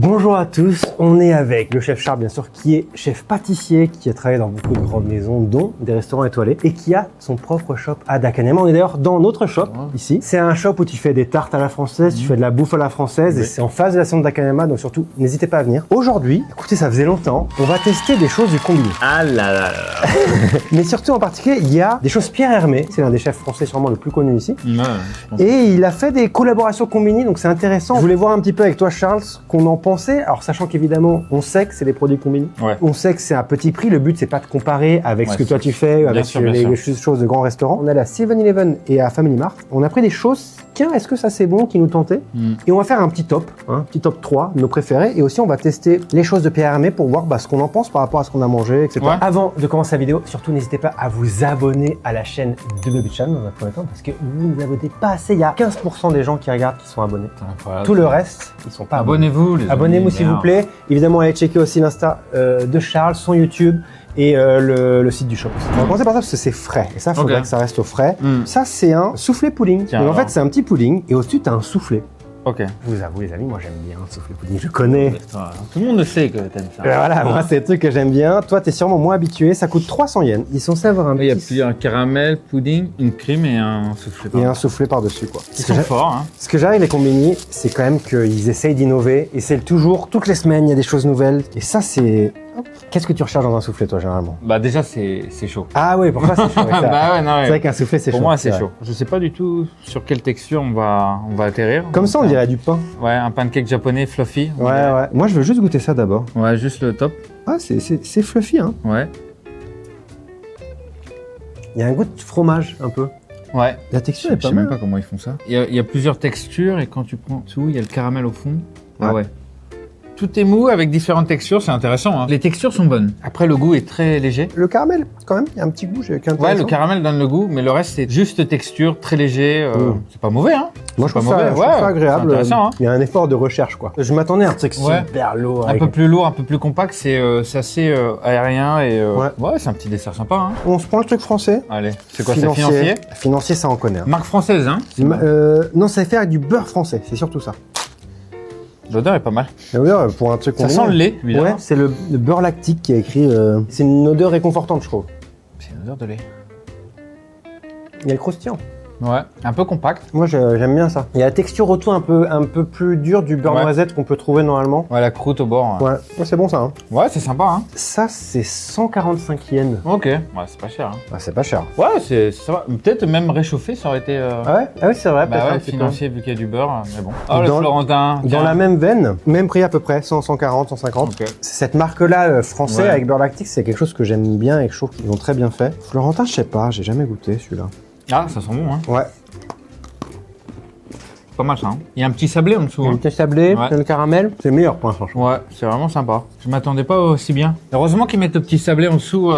Bonjour à tous, on est avec le chef Charles bien sûr qui est chef pâtissier, qui a travaillé dans beaucoup de grandes maisons dont des restaurants étoilés et qui a son propre shop à Dakanema. On est d'ailleurs dans notre shop ici. C'est un shop où tu fais des tartes à la française, tu fais de la bouffe à la française et c'est en face de la centre Dakanema, donc surtout n'hésitez pas à venir. Aujourd'hui, écoutez, ça faisait longtemps, on va tester des choses du combiné. Ah là là là. Mais surtout en particulier, il y a des choses Pierre Hermé, c'est l'un des chefs français sûrement le plus connu ici. Ouais, Et il a fait des collaborations combinées, donc c'est intéressant. Je voulais voir un petit peu avec toi Charles qu'on en pensait. Alors sachant qu'évidemment, on sait que c'est des produits combinés. Ouais. On sait que c'est un petit prix. Le but c'est pas de comparer avec ce que toi tu fais, avec les choses de grands restaurants. On est à 7-Eleven et à Family Mart. On a pris des choses. Tiens, est-ce que ça c'est bon qui nous tentait? Et on va faire un petit top, petit top 3 de nos préférés. Et aussi on va tester les choses de Pierre Hermé pour voir ce qu'on en pense par rapport à ce qu'on a mangé, etc. Ouais. Avant de commencer la vidéo, surtout n'hésitez pas à vous abonner à la chaîne de Baby Chan dans un premier temps parce que vous ne vous abonnez pas assez. Il y a 15% des gens qui regardent qui sont abonnés. Tout le reste, ils sont pas abonnés. Abonnez-vous les amis. Abonnez-vous s'il vous plaît. Évidemment, allez checker aussi l'Insta de Charles, son YouTube et le site du shop. On va commencer par ça parce que c'est frais. Et ça, il faudrait que ça reste au frais. Ça, c'est un soufflé pudding. Donc, en fait, c'est un petit pudding et au-dessus, tu as un soufflé. Ok. Je vous avoue, les amis, moi j'aime bien le soufflé pudding, je connais. Tout le monde le sait que t'aimes ça. Voilà, moi c'est le truc que j'aime bien. Toi, t'es sûrement moins habitué. Ça coûte 300 yens. Ils sont censés avoir un petit... Il y a plus un caramel, pudding, une crème et un soufflé. Et un soufflé par-dessus, quoi. Ils sont forts, hein. Ce que j'aime avec les combini, c'est quand même qu'ils essayent d'innover. Et c'est toujours, toutes les semaines, il y a des choses nouvelles. Et ça, c'est... Qu'est-ce que tu recherches dans un soufflé, toi, généralement? Bah déjà, c'est chaud. Ah oui, pourquoi c'est chaud? Bah ouais, non, ouais. C'est vrai qu'un soufflé, c'est chaud. Pour moi, c'est chaud. Je sais pas du tout sur quelle texture on va atterrir. Comme ça, on dirait du pain. Ouais, un pancake japonais fluffy. Ouais. Moi, je veux juste goûter ça d'abord. Ouais, juste le top. Ah, c'est fluffy, hein. Ouais. Il y a un goût de fromage, un peu. Ouais. La texture est pas mal. Je sais même pas comment ils font ça. Il y a plusieurs textures et quand tu prends tout, il y a le caramel au fond. Ah ouais. Tout est mou avec différentes textures, c'est intéressant. Hein. Les textures sont bonnes. Après, le goût est très léger. Le caramel, quand même, il y a un petit goût qui est intéressant. Ouais, le caramel donne le goût, mais le reste, c'est juste texture, très léger. C'est pas mauvais, hein. Moi, je trouve ça agréable. C'est intéressant, hein. Il y a un effort de recherche, quoi. Je m'attendais à un truc super lourd. Un peu plus lourd, un peu plus compact, c'est assez aérien et ouais, c'est un petit dessert sympa, hein. On se prend le truc français. Allez, c'est quoi, c'est financier? Financier, ça on connaît. Hein. Marque française, hein. Non, ça est fait avec du beurre français, c'est surtout ça. L'odeur est pas mal. L'odeur, pour un truc ça sent le lait, évidemment. Ouais, c'est le beurre lactique qui est écrit. C'est une odeur réconfortante, je trouve. C'est une odeur de lait. Il y a le croustillant. Ouais, un peu compact. Moi, j'aime bien ça. Il y a la texture autour un peu plus dure du beurre noisette qu'on peut trouver normalement. Ouais, la croûte au bord. Ouais, c'est bon ça. Hein. Ouais, c'est sympa. Hein. Ça, c'est 145 yens. Ok. Ouais, c'est pas cher. Hein. Ah, c'est pas cher. Ouais, ça va. Peut-être même réchauffé, ça aurait été. Ah ouais. Ah oui, c'est vrai. Bah ouais, financier vu qu'il y a du beurre, mais bon. Oh, le Florentin. Dans la même veine, même prix à peu près, 100, 140, 150. Okay. Cette marque-là, français avec beurre lactique, c'est quelque chose que j'aime bien et que je trouve qu'ils ont très bien fait. Florentin, je sais pas, j'ai jamais goûté celui-là. Ah, ça sent bon, hein. Ouais. Pas mal ça. Hein. Il y a un petit sablé en dessous. Un petit sablé, le caramel. C'est le meilleur point, franchement. Ouais, c'est vraiment sympa. Je m'attendais pas aussi bien. Heureusement qu'ils mettent le petit sablé en dessous.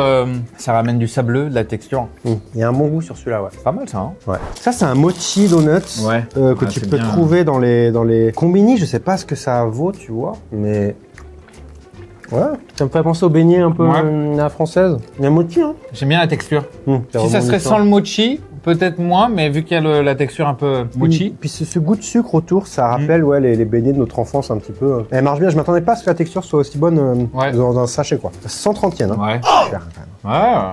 Ça ramène du sableux, de la texture. Il y a un bon goût sur celui-là, ouais. Pas mal ça. Hein. Ouais. Ça, c'est un mochi donuts que tu peux trouver dans les combini. Je sais pas ce que ça vaut, tu vois, mais. Ouais, ça me fait penser au beignet un peu à la française. Il y a un mochi, hein. J'aime bien la texture. Si ça serait sans le mochi, peut-être moins, mais vu qu'il y a la texture un peu mochi. Puis ce goût de sucre autour, ça rappelle les beignets de notre enfance un petit peu. Elle marche bien, je m'attendais pas à ce que la texture soit aussi bonne dans un sachet, quoi. 130 yens, hein. Ouais. Cher, quand même. Ouais.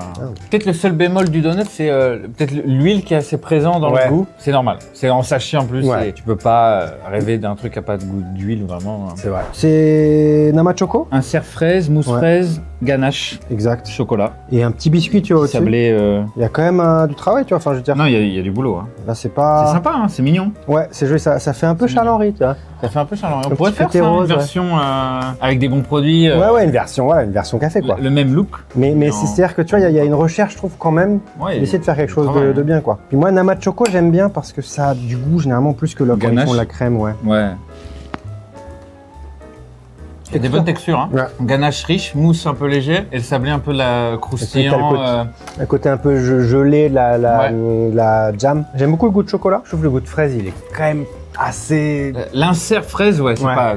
Peut-être le seul bémol du donut, c'est peut-être l'huile qui est assez présente dans le goût. C'est normal. C'est en sachet en plus. Et tu peux pas rêver d'un truc à pas de goût d'huile, vraiment. C'est vrai. C'est Nama Choco. Insert fraise, mousse fraise, ganache. Exact. Chocolat. Et un petit biscuit, tu vois, au-dessus. Sablé. Il y a quand même du travail, tu vois, enfin, je veux dire. Non, il y a du boulot. Hein. Là, c'est pas. C'est sympa, hein, c'est mignon. Ouais, c'est joli, ça fait un peu Charles-Henri, tu vois. Ça fait un peu Charles-Henri. On pourrait faire ça, une version avec des bons produits. Ouais, une version café, quoi. Le même look. Mais c'est-à-dire que tu vois, il y a une recherche, je trouve, quand même, d'essayer de faire quelque chose de bien, quoi. Puis moi, Nama Choco, j'aime bien parce que ça a du goût, généralement, plus que quand ils font la crème, ouais. Il y a des bonnes textures, hein. Ganache riche, mousse un peu léger et le sablé un peu croustillant. Un côté un peu gelé, la jam. J'aime beaucoup le goût de chocolat. Je trouve le goût de fraise, il est quand même assez... L'insert fraise, ouais, c'est pas...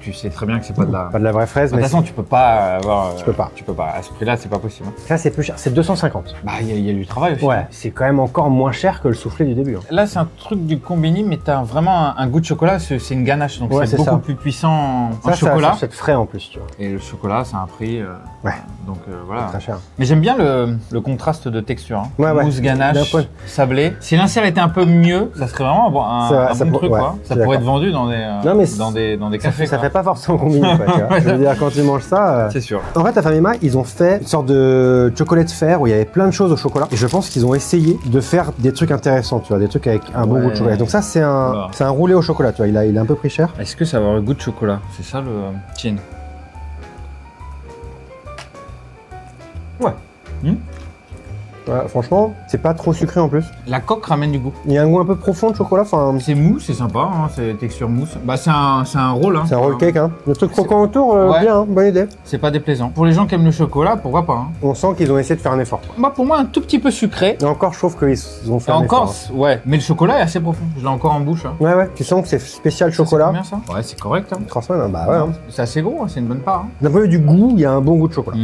Tu sais très bien que c'est pas de la... Pas de la vraie fraise, De toute façon, tu peux pas avoir... Tu peux pas. Tu peux pas. À ce prix-là, c'est pas possible. Ça, c'est plus cher. C'est 250. Bah, il y a du travail aussi. Ouais, c'est quand même encore moins cher que le soufflé du début. Là, c'est un truc du combini, mais t'as vraiment un goût de chocolat. C'est une ganache, donc c'est beaucoup plus puissant en chocolat. Ça, c'est frais en plus, tu vois. Et le chocolat, c'est un prix... Donc voilà. Très cher. Mais j'aime bien le contraste de texture. Hein. Ouais. Mousse ganache, sablé. Si l'insert était un peu mieux, ça serait vraiment un bon truc. Quoi. Ça pourrait être vendu dans des cafés. Ça fait pas forcément combiné. Je veux dire, quand tu manges ça... C'est sûr. En fait, à Famima, ils ont fait une sorte de chocolate fer où il y avait plein de choses au chocolat. Et je pense qu'ils ont essayé de faire des trucs intéressants, tu vois, des trucs avec un bon goût de chocolat. Donc ça, c'est un roulé au chocolat, tu vois. Il est un peu pris cher. Est-ce que ça va avoir le goût de chocolat? C'est ça le chin. Ouais. Ouais, franchement, c'est pas trop sucré en plus. La coque ramène du goût. Il y a un goût un peu profond de chocolat. C'est mou, c'est sympa, hein, c'est texture mousse. Bah, c'est un roll. Hein, c'est un roll cake. Hein. Le truc croquant autour, bien, hein, bonne idée. C'est pas déplaisant. Pour les gens qui aiment le chocolat, pourquoi pas. Hein. On sent qu'ils ont essayé de faire un effort. Bah, pour moi, un tout petit peu sucré. Et encore, je trouve qu'ils ont fait un effort. Hein. Ouais, mais le chocolat est assez profond. Je l'ai encore en bouche. Hein. Ouais, tu sens que c'est spécial chocolat. C'est combien ça? Ouais, c'est correct. Hein. 3 semaines, bah ouais. Hein. C'est assez gros, hein, c'est une bonne part. Hein. D'un point de vue du goût, il y a un bon goût de chocolat.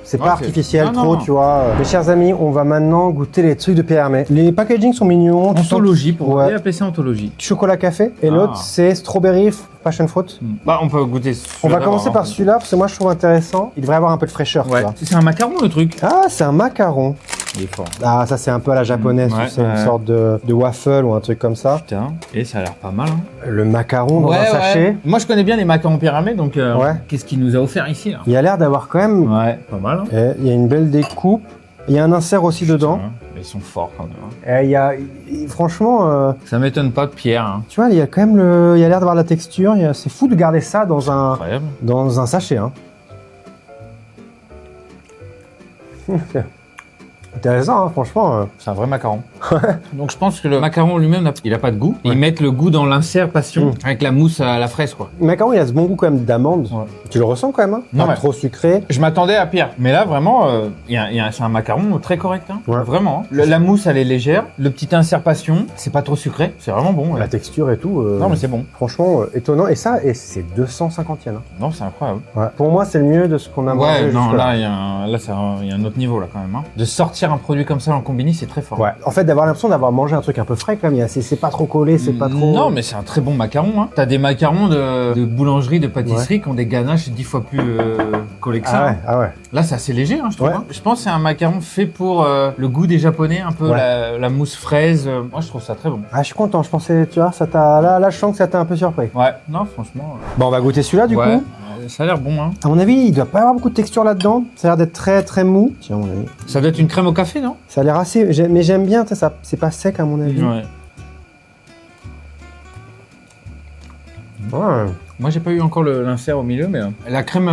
C'est pas artificiel trop, tu vois. Mes chers amis, on va maintenant goûter les trucs de Pierre Hermé. Les packaging sont mignons. Anthologie, pour appeler ça anthologie. Chocolat café. Et l'autre, c'est strawberry passion fruit. Bah, on peut goûter. On va commencer par celui-là parce que moi je trouve intéressant. Il devrait avoir un peu de fraîcheur. Ouais. C'est un macaron le truc. Ah, c'est un macaron. Il est fort. Ah, ça c'est un peu à la japonaise. C'est une sorte de waffle ou un truc comme ça. Putain. Et ça a l'air pas mal. Hein. Le macaron dans un sachet. Moi je connais bien les macarons Pierre Hermé, donc qu'est-ce qu'il nous a offert ici là? Il a l'air d'avoir quand même. Ouais, pas mal. Hein. Il y a une belle découpe. Il y a un insert aussi dedans. Ils sont forts quand même. Hein. Franchement... Ça m'étonne pas de Pierre. Hein. Tu vois, il y a quand même il y a l'air d'avoir la texture. C'est fou de garder ça dans un sachet. Hein. Intéressant, hein, franchement. C'est un vrai macaron. Donc je pense que le macaron lui-même, il a pas de goût. Ouais. Ils mettent le goût dans l'insert passion avec la mousse à la fraise, quoi. Le macaron, il a ce bon goût quand même d'amande. Ouais. Tu le ressens quand même, hein? Non, pas trop sucré. Je m'attendais à pire. Mais là, vraiment, c'est un macaron très correct. Hein. Ouais. Vraiment. Hein. La mousse, elle est légère. Le petit insert passion, c'est pas trop sucré. C'est vraiment bon. Ouais. La texture et tout. Non, mais c'est bon. Franchement, étonnant. Et c'est 250 yens. Hein. Non, c'est incroyable. Ouais. Pour moi, c'est le mieux de ce qu'on a mangé. Ouais, non, là, il y a un autre niveau, là, quand même. Hein. De sortir un produit comme ça en combini, c'est très fort. Ouais. En fait, d'avoir l'impression d'avoir mangé un truc un peu frais quand même. C'est pas trop collé, c'est pas trop... Non, mais c'est un très bon macaron. Hein. T'as des macarons de boulangerie, de pâtisserie qui ont des ganaches 10 fois plus collés que ça. Ah ouais. Là, c'est assez léger, hein, je trouve. Ouais. Hein. Je pense que c'est un macaron fait pour le goût des Japonais, un peu la mousse fraise. Moi, je trouve ça très bon. Ah, je suis content. Je pensais, tu vois, là, je sens que ça t'a un peu surpris. Ouais. Non, franchement. Bon, on va goûter celui-là, du coup. Ça a l'air bon, hein. À mon avis, il doit pas y avoir beaucoup de texture là-dedans. Ça a l'air d'être très très mou. Tiens, à mon avis. Ça doit être une crème au café, non? Ça a l'air assez. Mais j'aime bien, ça. C'est pas sec à mon avis. Ouais. Moi, j'ai pas eu encore l'insert au milieu, mais la crème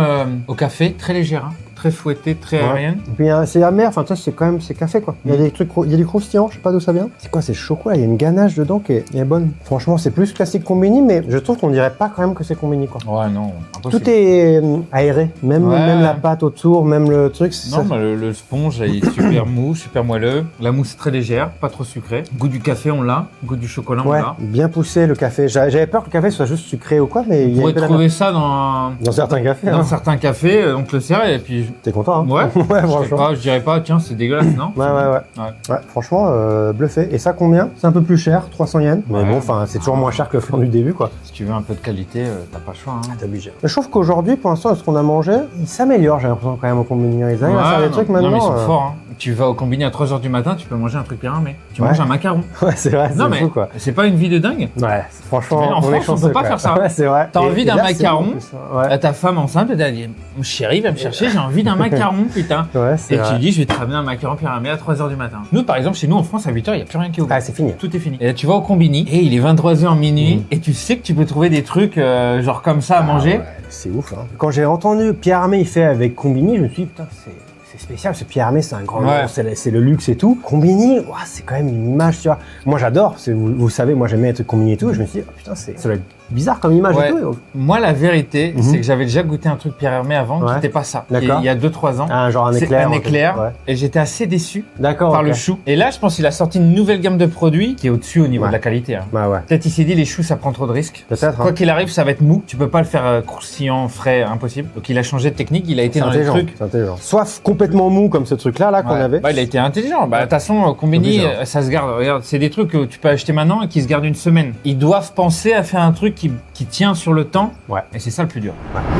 au café, très légère, hein. Très fouettée, très aérienne. Et puis c'est amer, enfin ça c'est quand même café quoi. Il y a des trucs, il y a du croustillant, je sais pas d'où ça vient. C'est quoi, c'est chocolat, il y a une ganache dedans qui est bonne. Franchement, c'est plus classique combini, mais je trouve qu'on dirait pas quand même que c'est combini quoi. Ouais, non, impossible. Tout est aéré, même la pâte autour, même le truc. Non, bah, le sponge il est super mou, super moelleux. La mousse est très légère, pas trop sucrée. Goût du café, on l'a. Goût du chocolat, on l'a. Bien poussé le café. J'avais peur que le café soit juste sucré ou quoi, mais on pourrait trouver ça dans certains cafés. Dans certains cafés, on te le sert et puis. T'es content, hein? Ouais. Ouais, franchement. Je dirais pas, tiens, c'est dégueulasse, non? Ouais, franchement, bluffé. Et ça, combien? C'est un peu plus cher, 300 yens. Mais bon, enfin, c'est toujours moins cher que le flan du début, quoi. Si tu veux un peu de qualité, t'as pas le choix. Hein. T'es obligé. Je trouve qu'aujourd'hui, pour l'instant, ce qu'on a mangé, il s'améliore, j'ai l'impression, quand même, au combini. Ils arrivent à faire des trucs maintenant. Non, mais ils sont forts, hein. Tu vas au combini à 3h du matin, tu peux manger un truc Pierre Hermé. Tu manges un macaron. Ouais, c'est vrai, c'est fou, quoi. C'est pas une vie de dingue? Ouais, franchement, en France, on peut pas faire ça. Ouais, c'est vrai. T'as envie d'un macaron, à ta femme enceinte, elle t'a dit, chérie, va me chercher, j'ai envie d'un macaron, putain. Et tu dis, je vais te ramener un macaron Pierre Hermé à 3h du matin. Nous, par exemple, chez nous en France, à 8h, il n'y a plus rien qui est ouvert. Ah, c'est fini. Tout est fini. Et là, tu vas au combini, et il est 23h minuit, et tu sais que tu peux trouver des trucs genre comme ça à manger. Ouais, c'est ouf, hein. Quand j'ai entendu Pierre Hermé, il fait avec combini, je me suis dit, putain, c'est spécial, ce Pierre Hermé, c'est un grand nom, c'est le luxe et tout. Combini, c'est quand même une image, tu vois. Moi, j'adore, vous savez, moi, j'aime bien les trucs combini et tout. Je me suis dit, oh, putain, ça doit être bizarre comme image et tout. Moi, la vérité, c'est que j'avais déjà goûté un truc Pierre Hermé avant qui n'était pas ça. D'accord. Il y a 2-3 ans. Genre un éclair. Un éclair. Et j'étais assez déçu par le chou. Et là, je pense qu'il a sorti une nouvelle gamme de produits qui est au-dessus au niveau de la qualité. Hein. Peut-être il s'est dit les choux, ça prend trop de risques. Peut-être. Quoi qu'il arrive, ça va être mou. Tu peux pas le faire croustillant, frais, impossible. Donc il a changé de technique. Il a été dans les trucs. C'est intelligent. Soit complètement mou comme ce truc-là qu'on avait. Il a été intelligent. De toute façon, Combini, ça se garde. Regarde, c'est des trucs que tu peux acheter maintenant et qui se gardent une semaine. Ils doivent penser à faire un truc qui tient sur le temps. Et c'est ça le plus dur.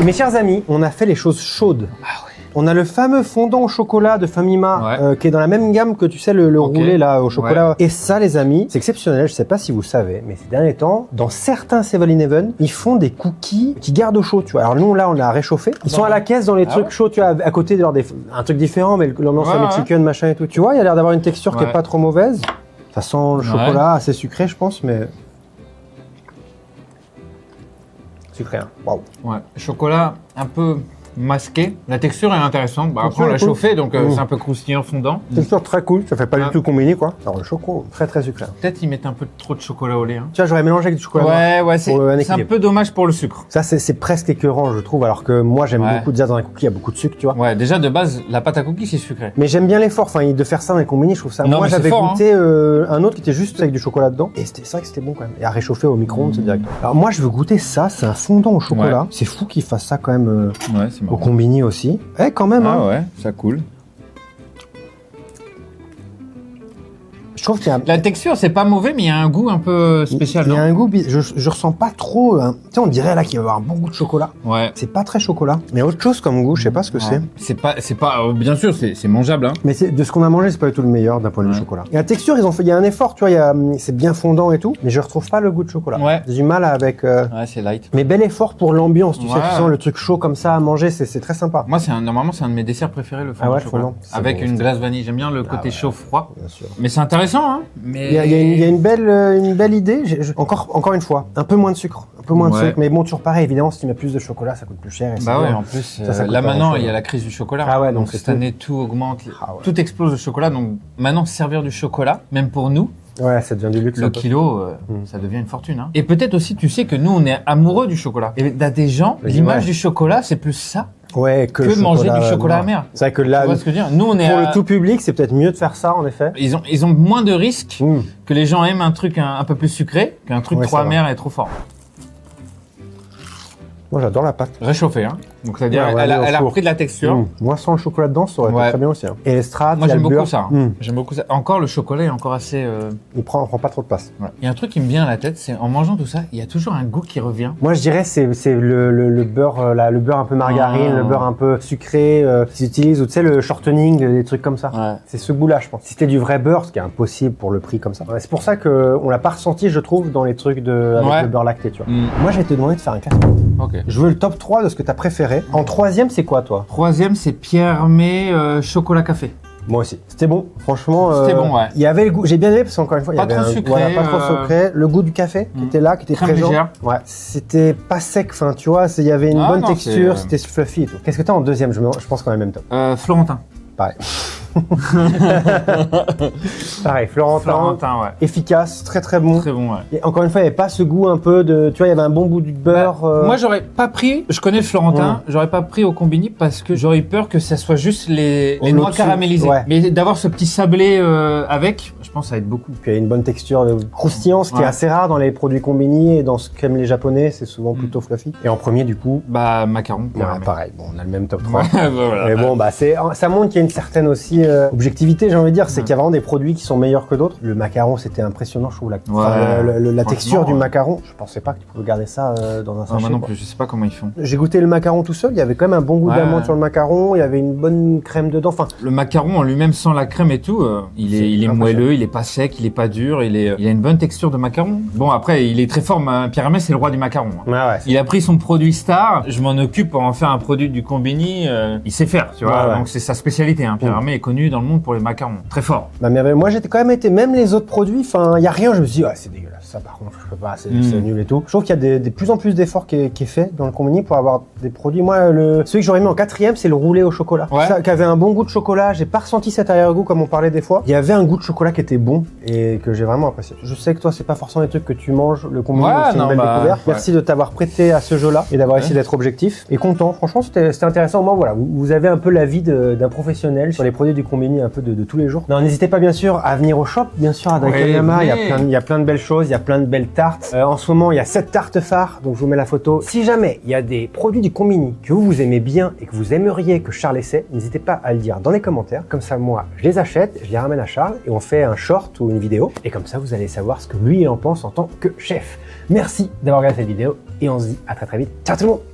Mes chers amis, on a fait les choses chaudes. On a le fameux fondant au chocolat de Famima qui est dans la même gamme que tu sais le roulé là au chocolat. Et ça les amis, c'est exceptionnel, je sais pas si vous savez, mais ces derniers temps, dans certains 7-Eleven, ils font des cookies qui gardent au chaud, tu vois. Alors nous là, on a réchauffé. Ils sont à la caisse dans les trucs chauds, tu vois, à côté de un truc différent, mais l'ambiance mexicaine, machin et tout. Tu vois, il y a l'air d'avoir une texture qui est pas trop mauvaise. Ça sent le chocolat assez sucré, je pense, mais sucré, hein. Waouh. Ouais, chocolat un peu masqué. La texture est intéressante. Après, on l'a chauffé, donc c'est un peu croustillant, fondant. Texture très cool, ça fait pas du tout Combini, quoi. Alors, le chocolat, très très sucré. Peut-être ils mettent un peu trop de chocolat au lait. Hein. Tu vois, j'aurais mélangé avec du chocolat. Ouais, c'est un peu dommage pour le sucre. Ça, c'est presque écœurant, je trouve, alors que moi, j'aime beaucoup déjà dans un cookie, il y a beaucoup de sucre, tu vois. Ouais, déjà, de base, la pâte à cookies, c'est sucré. Mais j'aime bien l'effort, de faire ça dans les Combini, je trouve ça. Moi, j'avais goûté un autre qui était juste avec du chocolat dedans, et c'est vrai que c'était bon quand même. Et à réchauffer au micro-ondes, c'est direct. Alors, moi, je veux goûter ça, c'est un fondant au chocolat. C'est fou qu'ils fassent ça quand même au Combini aussi. Quand même. Ça coule. Je trouve qu'il y a... La texture, c'est pas mauvais, mais il y a un goût un peu spécial. Il y a un goût, je ressens pas trop. Tu sais, on dirait là qu'il va y avoir un bon goût de chocolat. C'est pas très chocolat. Mais autre chose comme goût, je sais pas ce que c'est. C'est pas, bien sûr, c'est mangeable. Hein. Mais de ce qu'on a mangé, c'est pas du tout le meilleur d'un point de vue chocolat. Et la texture, il y a un effort, tu vois, c'est bien fondant et tout, mais je retrouve pas le goût de chocolat. J'ai du mal avec. C'est light. Mais bel effort pour l'ambiance, tu sais, tu sens le truc chaud comme ça à manger, c'est très sympa. Moi, normalement, c'est un de mes desserts préférés, le fondant au chocolat. Avec une glace vanille. J'aime bien le côté chaud-froid. Bien sûr. Mais c'est intéressant, hein. Il y a une belle idée. Encore une fois, un peu moins de sucre. Mais bon, toujours pareil, évidemment, si tu mets plus de chocolat, ça coûte plus cher. Et en plus, là maintenant, il y a la crise du chocolat. Donc cette année, tout augmente. Tout explose le chocolat. Donc maintenant, servir du chocolat, même pour nous, ça devient du luxe. Le kilo, ça devient une fortune. Hein. Et peut-être aussi, tu sais que nous, on est amoureux du chocolat. Et des gens, l'image du chocolat, c'est plus ça. Que manger du chocolat amer. C'est vrai que là, tu vois ce que je veux dire. Nous, on est pour le tout public, c'est peut-être mieux de faire ça, en effet. Ils ont moins de risques que les gens aiment un truc un peu plus sucré qu'un truc trop amer et trop fort. Moi, j'adore la pâte. Réchauffée, hein. Donc, c'est-à-dire, elle a repris de la texture. Moi, sans le chocolat dedans, ça aurait été très bien aussi. Hein. Et les strates, moi, j'aime beaucoup ça. J'aime beaucoup ça. Encore, le chocolat est encore assez... On prend pas trop de place. Il y a un truc qui me vient à la tête, c'est en mangeant tout ça, il y a toujours un goût qui revient. Moi, je dirais, c'est le beurre, le beurre un peu margarine, le beurre un peu sucré, qu'ils utilisent, ou tu sais, le shortening, des trucs comme ça. C'est ce goût-là, je pense. Si c'était du vrai beurre, ce qui est impossible pour le prix comme ça. C'est pour ça qu'on l'a pas ressenti, je trouve, dans les trucs avec le beurre lacté, tu vois. Moi, j'ai te demandé de faire un classement. Je veux le top 3 de ce que t'as préféré. En troisième, c'est quoi, toi? Troisième, c'est Pierre Hermé chocolat café. Moi aussi. C'était bon. Franchement, c'était bon, il y avait le goût. J'ai bien aimé parce qu'encore une fois, il y avait trop sucré, pas trop sucré. Le goût du café qui était là, qui était présent. Légère. C'était pas sec. Enfin, tu vois, il y avait une bonne texture. C'était fluffy et tout. Qu'est-ce que t'as en deuxième? Je pense qu'on a le même top. Florentin. Pareil. Pareil, Florentin, efficace, très très bon. Très bon, Et encore une fois, il n'y avait pas ce goût un peu de... Tu vois, il y avait un bon goût du beurre. Moi, j'aurais pas pris... Je connais le Florentin, j'aurais pas pris au Combini parce que j'aurais eu peur que ça soit juste les noix caramélisées. Mais d'avoir ce petit sablé avec, je pense que ça aide beaucoup. Puis il y a une bonne texture de croustillant, ce qui est assez rare dans les produits Combini et dans ce qu'aiment les Japonais, c'est souvent plutôt fluffy. Et en premier, du coup... macaron. Pareil, bon, on a le même top 3. Mais bon, ça montre qu'il y a une certaine aussi objectivité, j'ai envie de dire, c'est qu'il y a vraiment des produits qui sont meilleurs que d'autres. Le macaron, c'était impressionnant, je trouve. La texture du macaron, je pensais pas que tu pouvais garder ça dans un sachet. Moi non plus, je sais pas comment ils font. J'ai goûté le macaron tout seul, il y avait quand même un bon goût d'amande sur le macaron, il y avait une bonne crème dedans. Enfin, le macaron en lui-même sans la crème et tout, il est moelleux, il est pas sec, il est pas dur, il a une bonne texture de macaron. Bon, après, il est très fort. Pierre Hermé, c'est le roi du macaron. Il a pris son produit star, je m'en occupe pour en faire un produit du Combini, il sait faire, tu vois. Donc c'est sa spécialité. Pierre Hermé est connu dans le monde pour les macarons. Très fort. Mais moi, j'ai quand même été, même les autres produits, enfin, il y a rien, je me suis dit, c'est dégueulasse. ça par contre, je peux pas, c'est nul et tout. Je trouve qu'il y a de plus en plus d'efforts qui est fait dans le combini pour avoir des produits. Moi, celui que j'aurais mis en 4e, c'est le roulé au chocolat. Ça, qui avait un bon goût de chocolat. J'ai pas ressenti cet arrière-goût comme on parlait des fois. Il y avait un goût de chocolat qui était bon et que j'ai vraiment apprécié. Je sais que toi, c'est pas forcément des trucs que tu manges, le combini, c'est une belle découverte. Merci de t'avoir prêté à ce jeu-là et d'avoir essayé d'être objectif et content. Franchement, c'était intéressant. Moi, voilà, vous avez un peu l'avis d'un professionnel sur les produits du combini un peu de tous les jours. Non, n'hésitez pas bien sûr à venir au shop, bien sûr à Daikanyama. Il y a plein de belles choses, il y a plein de belles tartes. En ce moment, il y a 7 tartes phares, donc je vous mets la photo. Si jamais il y a des produits du combini que vous aimez bien et que vous aimeriez que Charles essaie, n'hésitez pas à le dire dans les commentaires. Comme ça, moi, je les achète, je les ramène à Charles et on fait un short ou une vidéo. Et comme ça, vous allez savoir ce que lui il en pense en tant que chef. Merci d'avoir regardé cette vidéo et on se dit à très vite. Ciao tout le monde!